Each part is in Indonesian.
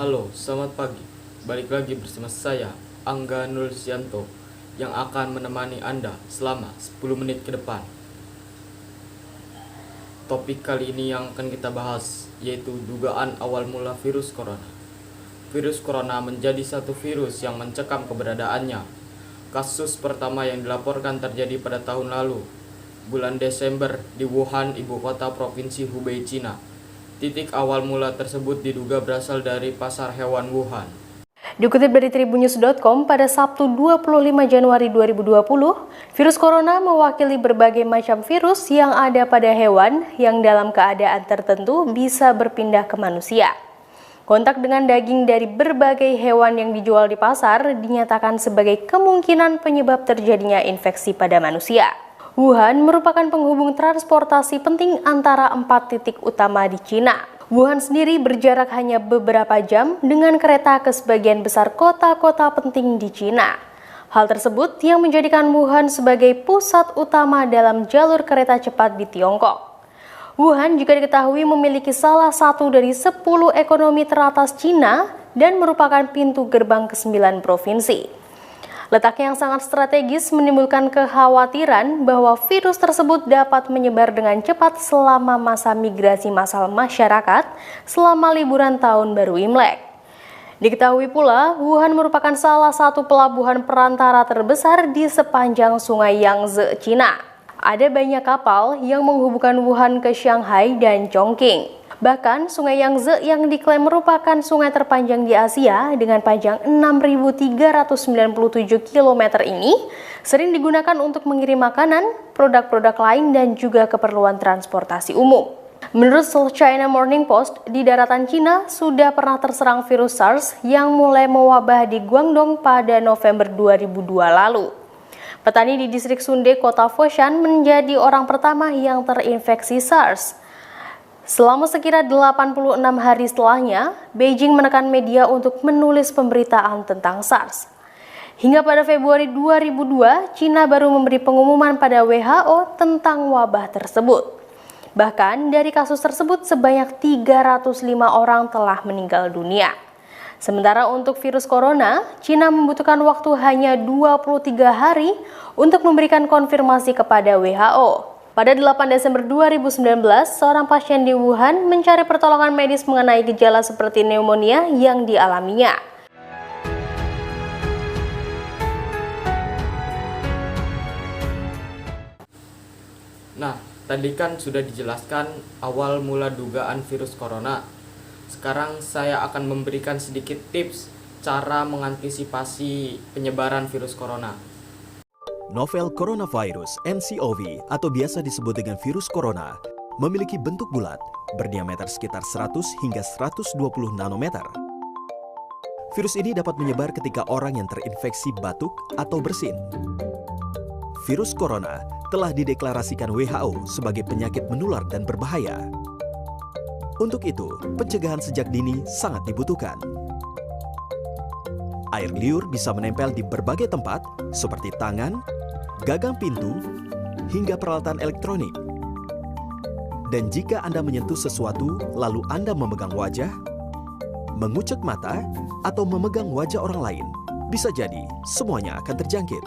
Halo, selamat pagi. Balik lagi bersama saya, Angga Nursianto, yang akan menemani Anda selama 10 menit ke depan. Topik kali ini yang akan kita bahas yaitu dugaan awal mula virus corona. Virus corona menjadi satu virus yang mencekam keberadaannya. Kasus pertama yang dilaporkan terjadi pada tahun lalu, bulan Desember di Wuhan, ibu kota provinsi Hubei, Cina. Titik awal mula tersebut diduga berasal dari pasar hewan Wuhan. Dikutip dari tribunnews.com, pada Sabtu 25 Januari 2020, virus corona mewakili berbagai macam virus yang ada pada hewan yang dalam keadaan tertentu bisa berpindah ke manusia. Kontak dengan daging dari berbagai hewan yang dijual di pasar dinyatakan sebagai kemungkinan penyebab terjadinya infeksi pada manusia. Wuhan merupakan penghubung transportasi penting antara 4 titik utama di Cina. Wuhan sendiri berjarak hanya beberapa jam dengan kereta ke sebagian besar kota-kota penting di Cina. Hal tersebut yang menjadikan Wuhan sebagai pusat utama dalam jalur kereta cepat di Tiongkok. Wuhan juga diketahui memiliki salah satu dari 10 ekonomi teratas Cina dan merupakan pintu gerbang ke-9 provinsi. Letaknya yang sangat strategis menimbulkan kekhawatiran bahwa virus tersebut dapat menyebar dengan cepat selama masa migrasi massal masyarakat selama liburan tahun baru Imlek. Diketahui pula, Wuhan merupakan salah satu pelabuhan perantara terbesar di sepanjang Sungai Yangtze, Cina. Ada banyak kapal yang menghubungkan Wuhan ke Shanghai dan Chongqing. Bahkan, Sungai Yangtze yang diklaim merupakan sungai terpanjang di Asia dengan panjang 6.397 km ini sering digunakan untuk mengirim makanan, produk-produk lain, dan juga keperluan transportasi umum. Menurut South China Morning Post, di daratan Cina sudah pernah terserang virus SARS yang mulai mewabah di Guangdong pada November 2002 lalu. Petani di distrik Sunde, kota Foshan, menjadi orang pertama yang terinfeksi SARS. Selama sekira 86 hari setelahnya, Beijing menekan media untuk menulis pemberitaan tentang SARS. Hingga pada Februari 2002, Cina baru memberi pengumuman pada WHO tentang wabah tersebut. Bahkan dari kasus tersebut sebanyak 305 orang telah meninggal dunia. Sementara untuk virus corona, Cina membutuhkan waktu hanya 23 hari untuk memberikan konfirmasi kepada WHO. Pada 8 Desember 2019, seorang pasien di Wuhan mencari pertolongan medis mengenai gejala seperti pneumonia yang dialaminya. Nah, tadi kan sudah dijelaskan awal mula dugaan virus corona. Sekarang saya akan memberikan sedikit tips cara mengantisipasi penyebaran virus corona. Novel coronavirus (nCoV) atau biasa disebut dengan virus corona memiliki bentuk bulat, berdiameter sekitar 100 hingga 120 nanometer. Virus ini dapat menyebar ketika orang yang terinfeksi batuk atau bersin. Virus corona telah dideklarasikan WHO sebagai penyakit menular dan berbahaya. Untuk itu, pencegahan sejak dini sangat dibutuhkan. Air liur bisa menempel di berbagai tempat seperti tangan, gagang pintu, hingga peralatan elektronik. Dan jika Anda menyentuh sesuatu lalu Anda memegang wajah, mengucek mata, atau memegang wajah orang lain, bisa jadi semuanya akan terjangkit.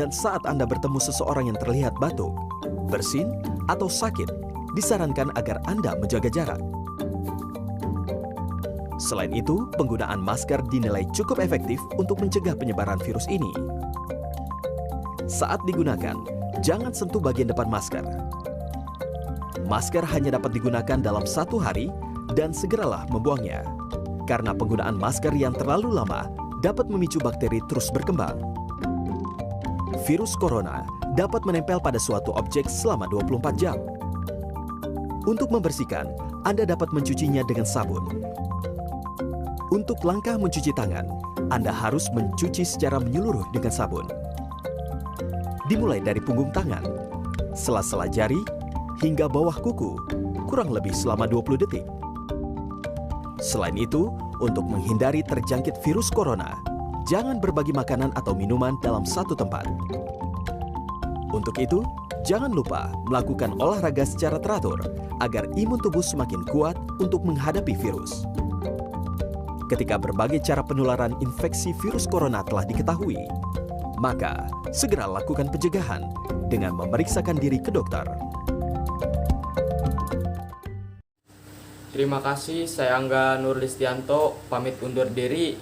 Dan saat Anda bertemu seseorang yang terlihat batuk, bersin, atau sakit, disarankan agar Anda menjaga jarak. Selain itu, penggunaan masker dinilai cukup efektif untuk mencegah penyebaran virus ini. Saat digunakan, jangan sentuh bagian depan masker. Masker hanya dapat digunakan dalam 1 hari dan segeralah membuangnya. Karena penggunaan masker yang terlalu lama dapat memicu bakteri terus berkembang. Virus corona dapat menempel pada suatu objek selama 24 jam. Untuk membersihkan, Anda dapat mencucinya dengan sabun. Untuk langkah mencuci tangan, Anda harus mencuci secara menyeluruh dengan sabun. Dimulai dari punggung tangan, sela-sela jari, hingga bawah kuku, kurang lebih selama 20 detik. Selain itu, untuk menghindari terjangkit virus corona, jangan berbagi makanan atau minuman dalam satu tempat. Untuk itu, jangan lupa melakukan olahraga secara teratur agar imun tubuh semakin kuat untuk menghadapi virus. ketika berbagai cara penularan infeksi virus corona telah diketahui. Maka, segera lakukan pencegahan dengan memeriksakan diri ke dokter. Terima kasih, saya Angga Nurlistianto, pamit undur diri.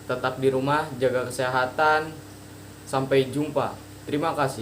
Tetap di rumah, jaga kesehatan. Sampai jumpa. Terima kasih.